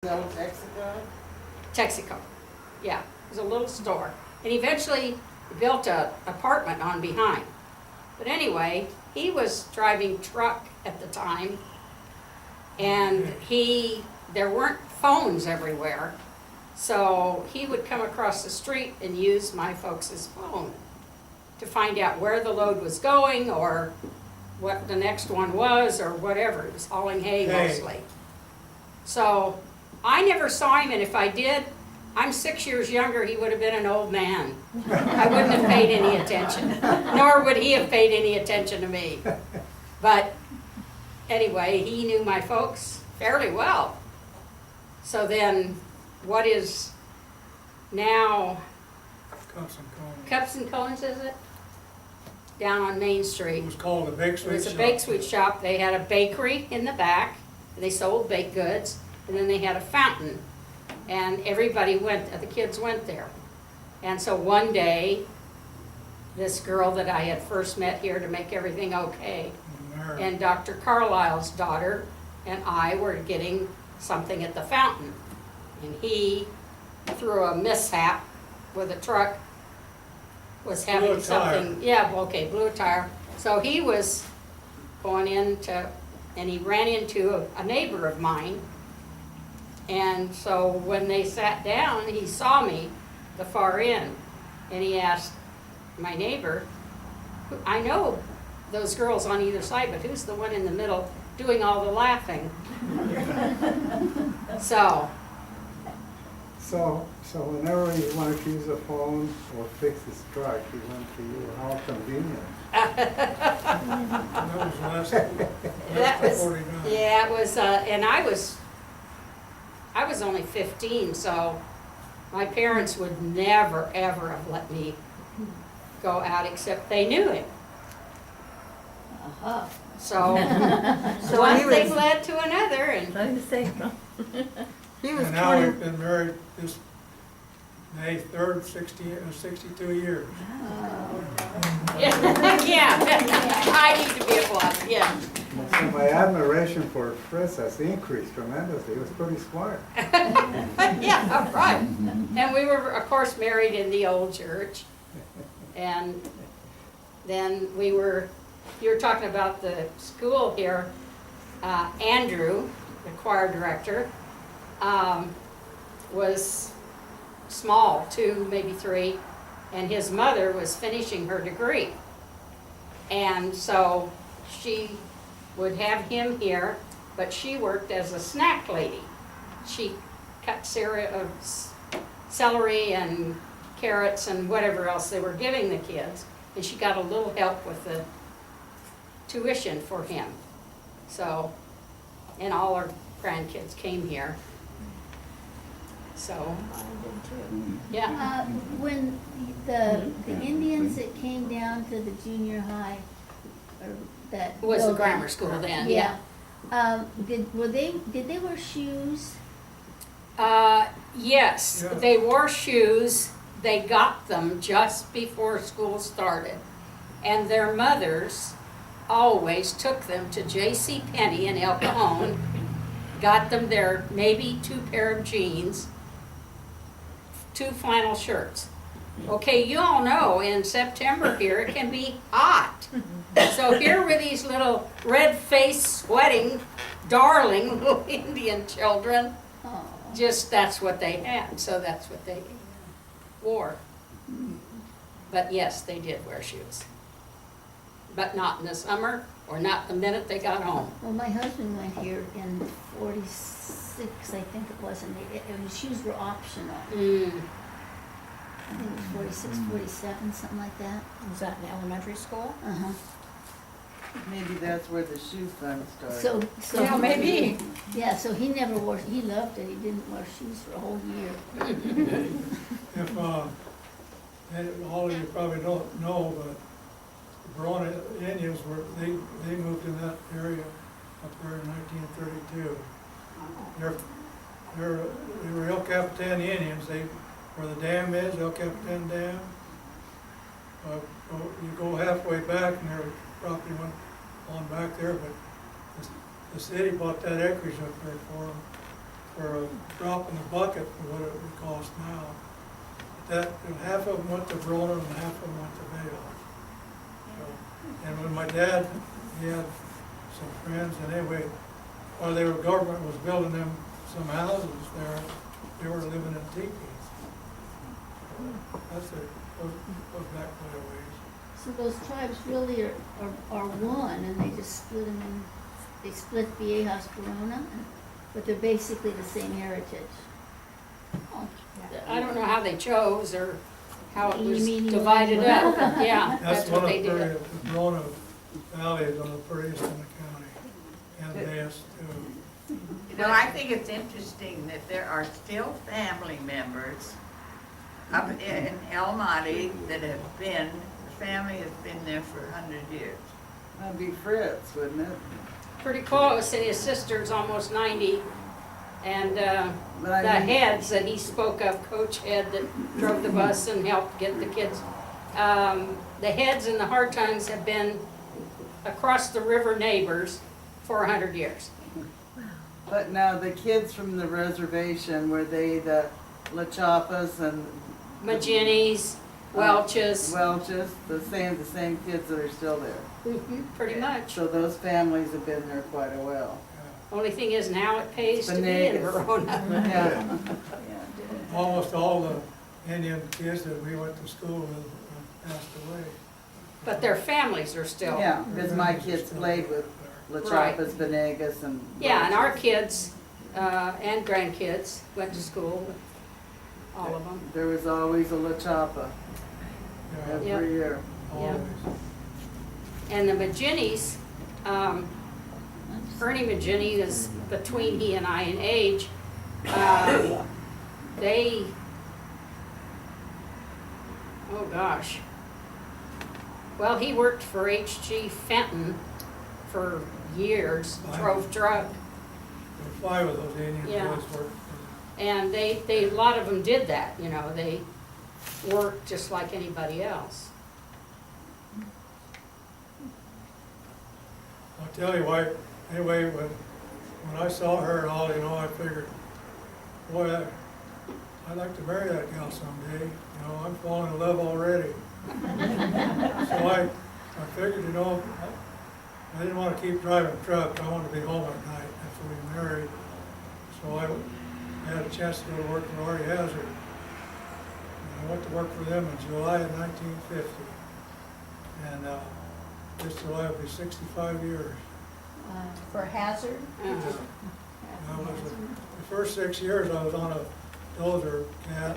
Little Texaco? Texaco, yeah, it was a little store. And eventually built a apartment on behind. But anyway, he was driving truck at the time, and there weren't phones everywhere. So he would come across the street and use my folks' phone to find out where the load was going or what the next one was or whatever. It was hauling hay mostly. So I never saw him, and if I did, I'm 6 years younger, he would have been an old man. I wouldn't have paid any attention, nor would he have paid any attention to me. But anyway, he knew my folks fairly well. So then, what is now Cups and Cones. Cups and Cones, is it? Down on Main Street. It was called a bake It sweet was shop. a bake sweet shop. They had a bakery in the back, and they sold baked goods, and then they had a fountain. And everybody the kids went there. And so one day, this girl that I had first met here to make everything okay, and Dr. Carlisle's daughter and I were getting something at the fountain. And he, through a mishap with a truck, was having something. Yeah, okay, blew a tire. So he was going and he ran into a neighbor of mine. And so when they sat down, he saw me, the far end, and he asked my neighbor, I know those girls on either side, but who's the one in the middle doing all the laughing? So whenever you wanted to use a phone or fix his truck, he went to you. How convenient. That was last That was, 49. yeah, it was, and I was only 15, so my parents would never, ever have let me go out except they knew him. Uh-huh. So, So one he thing was, led to another, and Trying to say, he was And now 20, we've been married this May 3rd, 62 years. yeah, I need to be applauded, yeah. So my admiration for Fritz has increased tremendously. He was pretty smart. Yeah, right. And we were, of course, married in the old church. And then you were talking about the school here. Andrew, the choir director, was small, 2, maybe 3, and his mother was finishing her degree. And so she would have him here, but she worked as a snack lady. She cut celery and carrots and whatever else they were giving the kids, and she got a little help with the tuition for him. So, and all our grandkids came here. So, yeah. when the Indians that came down to the junior high, or that It was the building, grammar school then, yeah. Did they wear shoes? Yes, Yeah. they wore shoes. They got them just before school started. And their mothers always took them to J.C. Penney in El Cajon, got them their maybe 2 pair of jeans, 2 flannel shirts. Okay, you all know in September here it can be hot. So here were these little red-faced, sweating, darling little Indian children. Oh, Just that's what they had, so that's what they wore. But yes, they did wear shoes. But not in the summer or not the minute they got home. well, my husband went here in 46, I think it was, and his shoes were optional. I think it was 46, 47, something like that. Was that in elementary school? Uh-huh. maybe that's where the shoe fun started. So Yeah, maybe. Yeah, so he never wore, he loved it, he didn't wear shoes for a whole year. If, and all of you probably don't know, but the Verona Indians they moved in that area up there in 1932. They were El Capitan Indians. Where the dam is, El Capitan Dam. You go halfway back and their property went on back there, but the city bought that acreage up there for them for a drop in the bucket for what it would cost now. That, half of them went to Verona and half of them went to Bayonne. So, and when my dad, he had some friends, and anyway, while the government was building them some houses there, they were living in teepees. That's it, goes back quite a ways. So those tribes really are one, and they just split them in, they split Viejas Verona, but they're basically the same heritage. Oh, I don't know how they chose or how it You was mean you divided want- up, but yeah, that's one what of they the did. Verona Valley is on the prettiest in the county, and best too. You know, I think it's interesting that there are still family members up in El Monte that have been, the family has been there for 100 years. That'd be Fritz, wouldn't it? Pretty close, and his sister's almost 90. And But I the mean- heads that he spoke of, Coach Head that drove the bus and helped get the kids, the Heads and the Hartungs have been across the river neighbors for 100 years. But now the kids from the reservation, were they the La Chapas and Maginnies, Welches, Welches, the same kids that are still there? pretty much. So those families have been there quite a while. Only thing is now it pays to be in Venegas. Verona. Yeah. Almost all the Indian kids that we went to school with passed away. But their families are still. Yeah, because my kids played with La Right. Chapas, Venegas, and. Yeah, and our kids and grandkids went to school, with all of them. There was always a La Chapa Yeah, Yep. every year. always. And the Maginnies, Ernie Maginny is between he and I in age. They, oh gosh. Well, he worked for H.G. Fenton for years, drove truck. There were 5 of those Indian Yeah. boys worked for And they, a lot of them did that, you know, they worked just like anybody else. I'll tell you why, anyway, when I saw her and all, you know, I figured, boy, I'd like to marry that gal someday, you know, I'm falling in love already. So I figured, you know, I didn't want to keep driving truck, I wanted to be home at night after we married. So I had a chance to go to work for Artie Hazard. And I went to work for them in July of 1950. And this July will be 65 years. For Hazard? Uh, I was, the first 6 years I was on a dozer cat,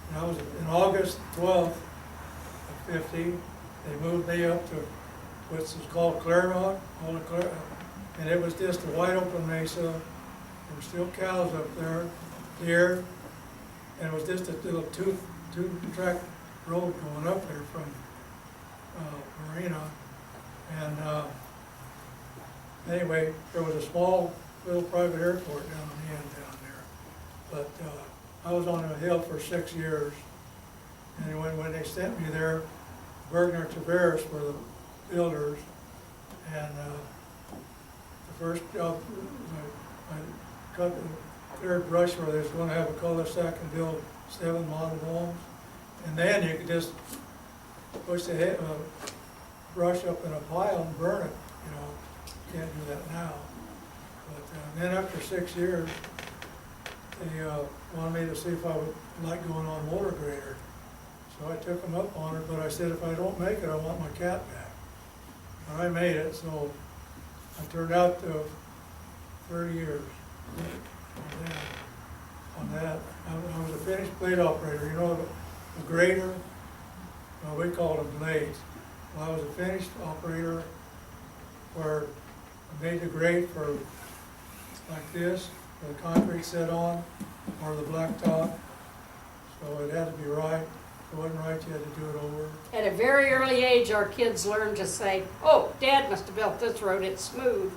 and I was in August 12th of 50. They moved me up to what's called Claremont, and it was just a wide open mesa. There were still cows up there, deer, and it was just a little two-track road going up there from Marina. And anyway, there was a small little private airport down on the end down there. But I was on a hill for 6 years. And when they sent me there, Bergner Tavares were the builders. And the first job, I cut the cleared brush where they was going to have a cul-de-sac and build 7 model homes. And then you could just push the brush up in a pile and burn it, you know. Can't do that now. But then after 6 years, they wanted me to see if I would like going on motor grader. So I took them up on it, but I said, if I don't make it, I want my cat back. And I made it, so I turned out to 30 years on that. I was a finished blade operator. You know, a grader, well, we called them blades. Well, I was a finished operator where I made the grate for like this, where the concrete set on, or the blacktop. So it had to be right. If it wasn't right, you had to do it over. At a very early age, our kids learned to say, "Oh, Dad must have built this road, it's smooth."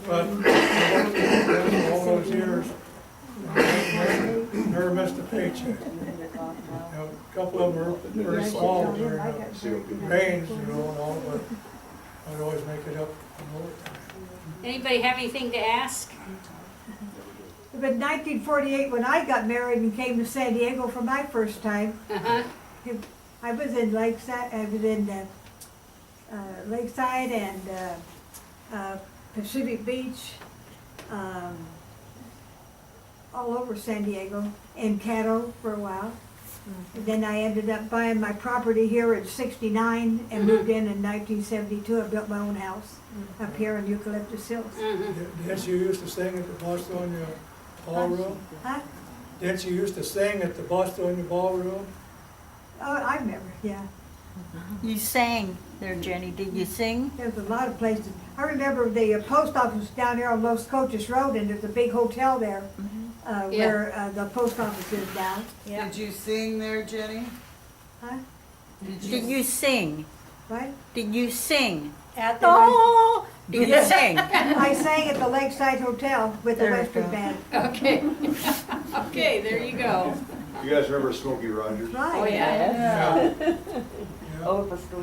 But all those years, never missed a paycheck. You know, a couple of them were pretty small during the rains, you know, and all, but I'd always make it up in overtime. Anybody have anything to ask? But 1948, when I got married and came to San Diego for my first time, Uh-huh. I was in Lakeside. I was in Lakeside and Pacific Beach, all over San Diego, and Caddo for a while. And then I ended up buying my property here at 69 and moved in 1972. I built my own house up here in Eucalyptus Hills. Didn't you used to sing at the Bostonia Ballroom? Huh? Didn't you used to sing at the Bostonia Ballroom? Oh, I remember, yeah. You sang there, Jenny, did you sing? There's a lot of places. I remember the post office down here on Los Coches Road, and there's a big hotel there where the post office is now. Did you sing there, Jenny? Huh? Did you sing? What? Did you sing? At the, Oh, did you sing? I sang at the Lakeside Hotel with the There we Western go. Band. Okay. Okay, there you go. You guys remember Smokey Rogers? Right. Oh, yeah. Yeah.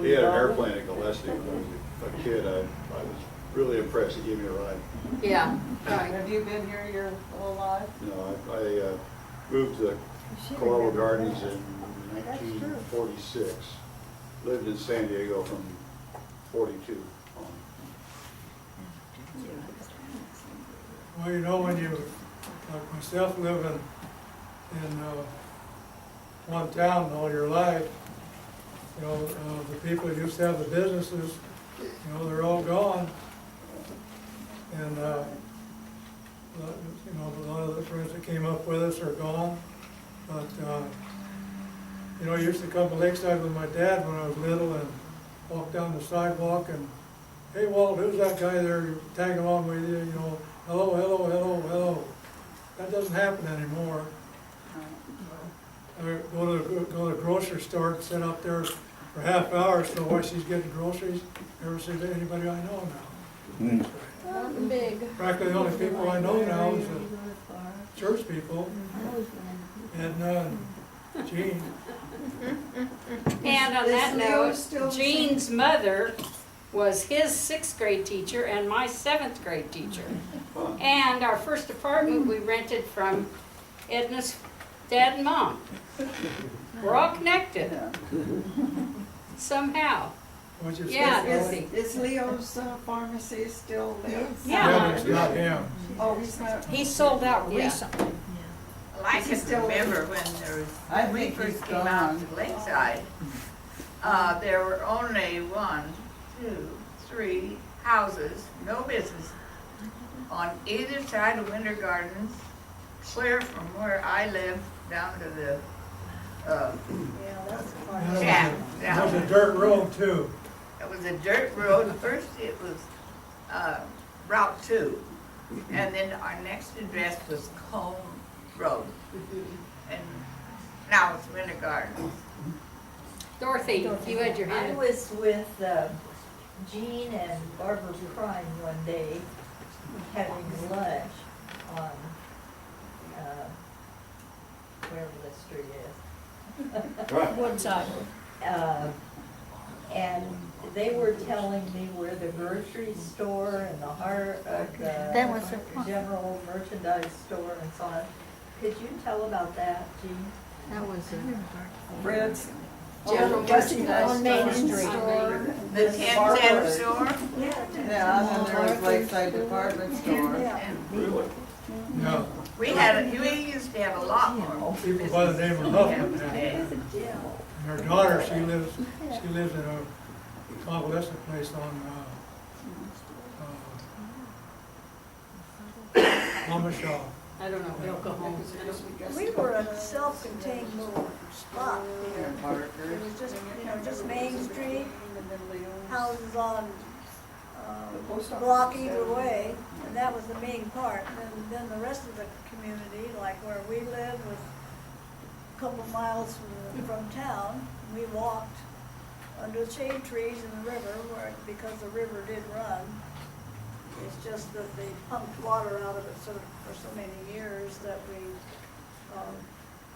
He had an airplane at Gillespie when I was a kid. I was really impressed. He gave me a ride. Yeah, right. Have you been here your whole life? You know, I moved to Coelho Gardens in 1946. Lived in San Diego from 42 on. Well, you know, when you, like myself, living in one town all your life, you know, the people who used to have the businesses, you know, they're all gone. And, you know, a lot of the friends that came up with us are gone. But, you know, I used to come to Lakeside with my dad when I was little and walk down the sidewalk and, hey, Walt, who's that guy there tagging along with you, you know, hello, hello, hello, hello. That doesn't happen anymore. Or go to the grocery store and sit out there for half hour so while she's getting groceries. Never see anybody I know now. Big. Practically the only people I know now is the church people, Edna and Jean. And on that note, Jean's mother was his 6th grade teacher and my 7th grade teacher. Fun. And our first apartment we rented from Edna's dad and mom. We're all connected somehow. What'd you say? Yeah, Phil? Dorothy. Is Leo's pharmacy still there? Yeah, but it's not him. Oh, he's not. He sold out Yeah. recently. Well, I can remember when I we think first he's came out gone. to Lakeside, there were only 1, 2, 3 houses, no business, on either side of Winter Gardens, clear from where I live down to the, shack. It was a dirt road too. It was a dirt road. First it was Route 2. And then our next address was Cone Road. And now it's Winter Gardens. Dorothy, you had your I hand. was with Jean and Barbara Prime one day having lunch on, wherever the street is. Woodside. And they were telling me where the grocery store and the That was the point. general merchandise store and so on. Could you tell about that, Jean? That was Fritz? General merchandise on Main store. Street. The 10-cent store. Yeah, and then there was Lakeside Department Store. Really? Yeah, We used to have a lot more. people by the name of Huffman had it. today. And her daughter, she lives in a convalescent place on, Amishaw. I don't know, alcohol. We were a self-contained little spot here. It was just, just Main Street, houses on a block either way, and that was the main part. And then the rest of the community, like where we live, was a couple miles from town. We walked under the shade trees in the river, because the river did run. It's just that they pumped water out of it for so many years that we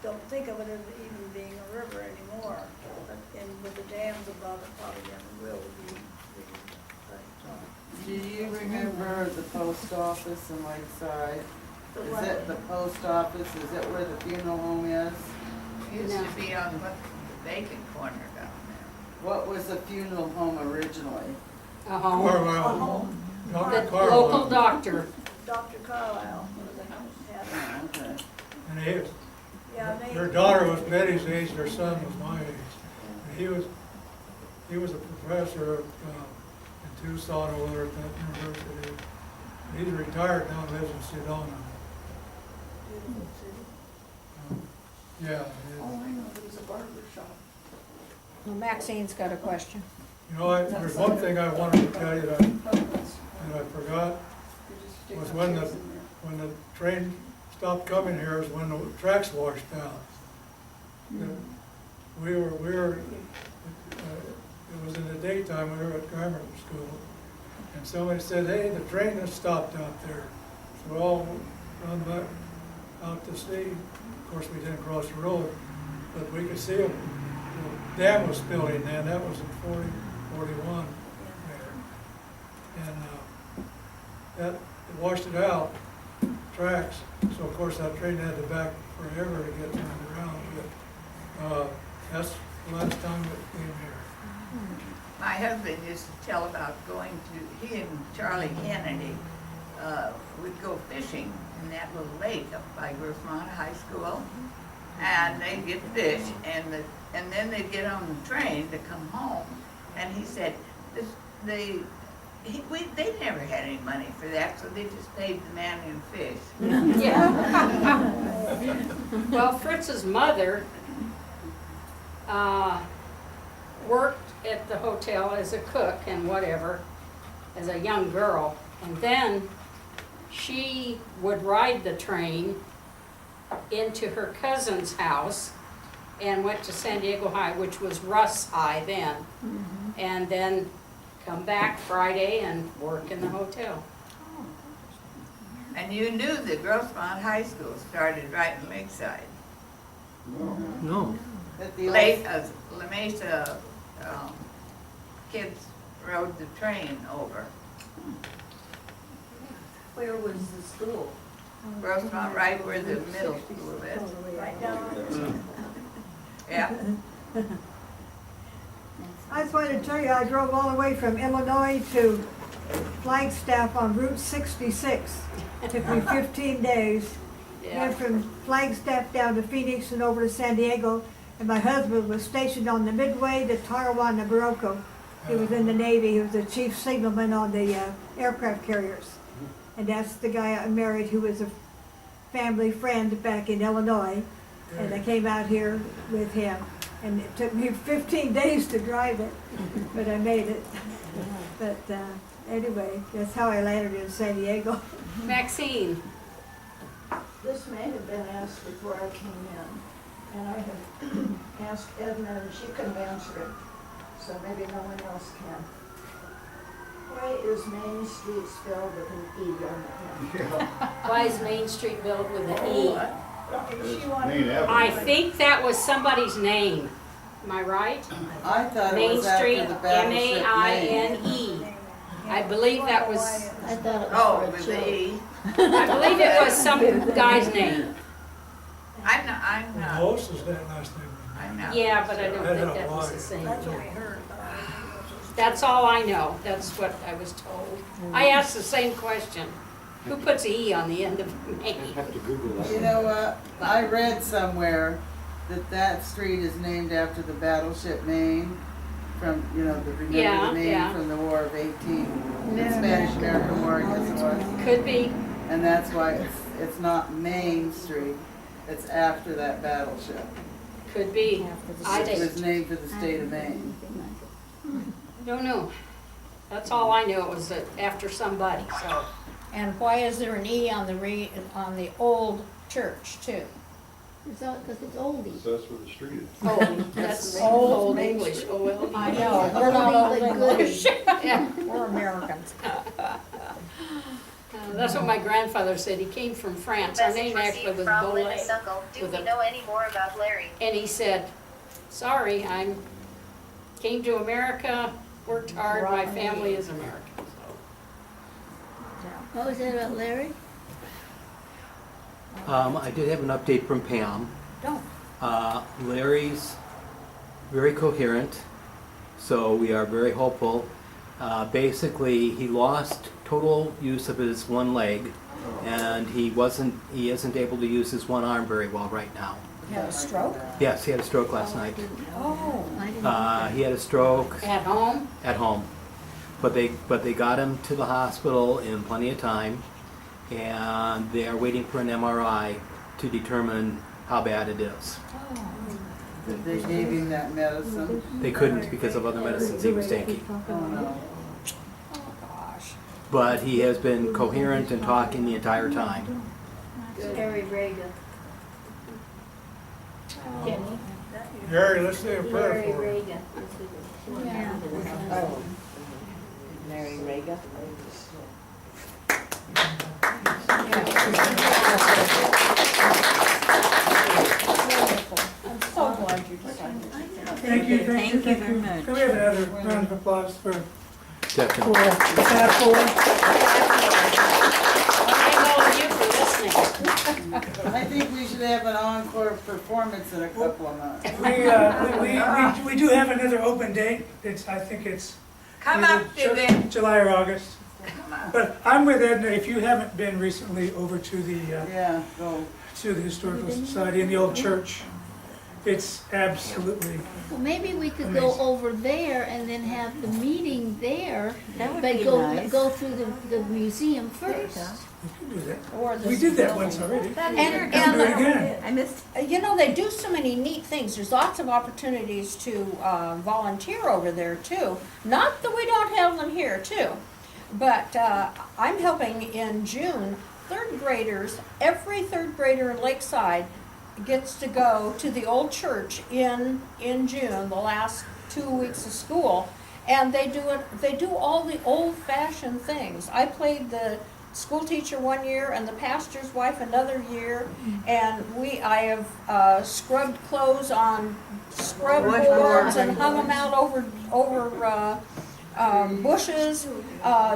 don't think of it as even being a river anymore. And with the dams above it, probably never will be. But Do you remember the post office in Lakeside? The Is what? it the post office, is it where the funeral home is? Used to be on what, the vacant corner down What was the funeral home originally? A home, Carlisle, Dr. the Carlisle. local doctor. Dr. Carlisle. Yeah, Oh, okay. And he, yeah, they. her daughter was Betty's age, her son was my age. And he was a professor in Tucson over there at that university. He's retired now, lives in Sedona. Beautiful city. Yeah, Well, Maxine's got a question. you know, there's one thing I wanted to tell you that I forgot, was when the train stopped coming here is when the tracks washed out. We were, it was in the daytime, we were at grammar school, and somebody said, hey, the train has stopped out there. So we all run back out to sea. Of course, we didn't cross the road, but we could see the dam was spilling then, that was in 41 there. And that washed it out, tracks, so of course that train had to back forever to get turned around, but that's the last time it came here. My husband used to tell about going to, he and Charlie Kennedy would go fishing in that little lake up by Grossmont High School. And they'd get fish, and then they'd get on the train to come home. And he said, they never had any money for that, so they just paid the man in fish. Yeah. Well, Fritz's mother worked at the hotel as a cook and whatever, as a young girl. And then she would ride the train into her cousin's house and went to San Diego High, which was Russ High then. And then come back Friday and work in the hotel. And you knew that Grossmont High School started right in Lakeside. No. At the La Mesa kids rode the train over. Where was the school? Grossmont, right where the middle school is. Right down. Yeah. I just wanted to tell you, I drove all the way from Illinois to Flagstaff on Route 66. Took me 15 days. Went from Flagstaff down to Phoenix and over to San Diego. And my husband was stationed on the Midway to Tarawa, Nabaroko. He was in the Navy. He was the chief signalman on the aircraft carriers. And that's the guy I married who was a family friend back in Illinois. And I came out here with him. And it took me 15 days to drive it, but I made it. But anyway, that's how I landed in San Diego. Maxine, This may have been asked before I came in, and I have asked Edna, and she couldn't answer it, so maybe no one else can. Why is Main Street spelled with an E on the end? why is Main Street built with an E? She wanted, Main Avenue. I think that was somebody's name. Am I right? I thought it Main was Street, after the battleship Maine. M-A-I-N-E. I believe that was, I thought it Oh, was with for a the joke. E. I believe it was some guy's name. I'm The not, host is that last name. I'm not. Yeah, but I don't I think don't that was like the it. same. that's what we Yeah. heard. That's all I know. That's what I was told. I asked the same question. Who puts a E on the end of Main? You know what, I read somewhere that that street is named after the battleship Maine from, you know, remember Yeah, the Maine yeah. from the War of 18, the Spanish-American War, I guess it was. Could be. And that's why it's not Main Street, it's after that battleship. Could be. I It was just named for the state of Maine. don't know. That's all I knew. It was after somebody, so. And why is there an E on the old church too? It's all, because it's oldies. That's where the street is. Oh, that's Old old Main English. Street. Oh, I know, we're not old Oldie but English. Yeah. We're Americans. That's what my grandfather said. He came from France. Our name actually was Bolay. Do with we a- know any more about Larry? And he said, sorry, came to America, worked hard, my family is American, so. What was that about Larry? I did have an update from Pam. Larry's very coherent, so we are very hopeful. Basically, he lost total use of his one leg, and he isn't able to use his one arm very well right now. You had a stroke? Yes, he had a stroke last night. Oh. I didn't know. He had a stroke At home? at home, but they got him to the hospital in plenty of time, and they are waiting for an MRI to determine how bad it is. That they gave him that medicine. They couldn't because of other medicines he was taking. Oh, no. Oh, gosh. But he has been coherent and talking the entire time. Harry Reagan. Kenny? Gary, let's say a prayer Harry for him. Reagan. Yeah. Oh. Mary Reagan. I'm so glad you decided. Thank you very much. Can we have another round of applause for Definitely. staff four? Thank all of you for listening. I think we should have an encore performance in a couple of months. We do have another open date. I think it's Come up to the, July or August. But I'm with Edna, if you haven't been recently over to the Yeah, go. Historical Society in the old church, it's absolutely, Well, maybe we could Amazing. go over there and then have the meeting there. That would But be go, nice. go through the museum first. we can do that. Or We did that once already. And, We'll do it again. I missed. you know, they do so many neat things. There's lots of opportunities to volunteer over there too. Not that we don't have them here too, but I'm helping in June. Third graders, every third grader in Lakeside gets to go to the old church in June, the last 2 weeks of school, and they do all the old-fashioned things. I played the school teacher one year and the pastor's wife another year, and I have scrubbed clothes on scrub boards and hung them out over bushes.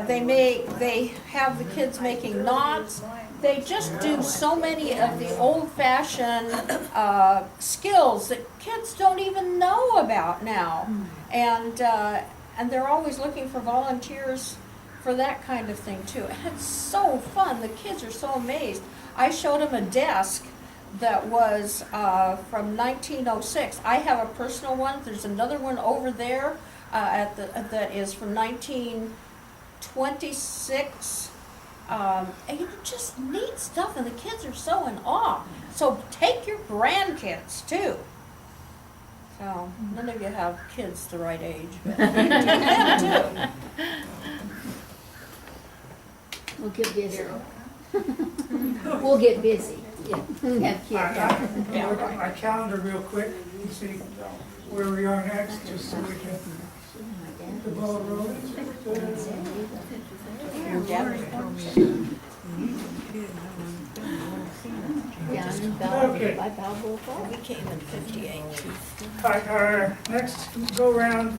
They have the kids making knots. They just do so many of the old-fashioned skills that kids don't even know about now, and they're always looking for volunteers for that kind of thing too. And it's so fun. The kids are so amazed. I showed them a desk that was from 1906. I have a personal one. There's another one over there that is from 1926. And just neat stuff, and the kids are so in awe. So take your grandkids too. So none of you have kids the right age, but you do them too. We'll get busy. We'll get busy. Yeah. Have kids. Look at my calendar real quick and see where we are next, just so we can get the ball rolling. Down in Balboa, Okay. by Balboa Falls. We came in '58. All right, our next go round